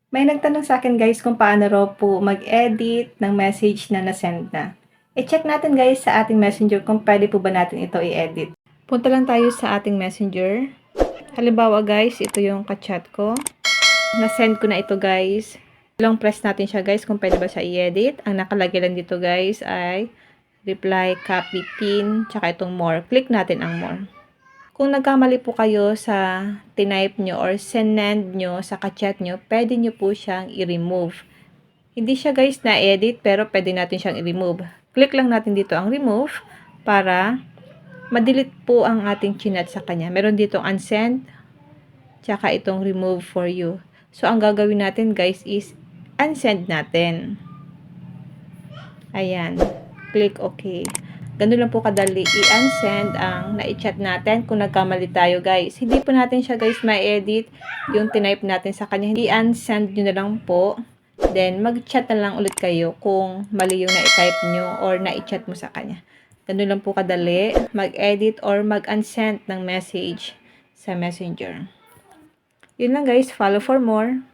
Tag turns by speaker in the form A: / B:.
A: May nagtanong sa akin guys kung paano raw po mag-edit ng message na na-send na. I-check natin guys sa ating messenger kung pwede po ba natin ito i-edit. Punta lang tayo sa ating messenger. Halimbawa guys, ito yung ka-chat ko. Na-send ko na ito guys. Long press natin siya guys kung pwede ba siya i-edit. Ang nakalagay lang dito guys ay reply, copy, pin, tsaka itong more. Click natin ang more. Kung nagkamali po kayo sa tinype nyo or send nyo sa ka-chat nyo, pwede nyo po siyang i-remove. Hindi siya guys na-edit pero pwede natin siyang i-remove. Click lang natin dito ang remove para ma-delete po ang ating chinat sa kanya. Meron dito unsend, tsaka itong remove for you. So, ang gagawin natin guys is unsend natin. Ayan. Click OK. Ganun lang po kadali i-unsend ang na-chat natin kung nagkamali tayo guys. Hindi po natin siya guys ma-edit yung tinype natin sa kanya. I-unsend nyo na lang po. Then, mag-chat na lang ulit kayo kung mali yung na-type nyo or na-chat mo sa kanya. Ganun lang po kadali mag-edit or mag-unsend ng message sa messenger. Yun lang guys. Follow for more.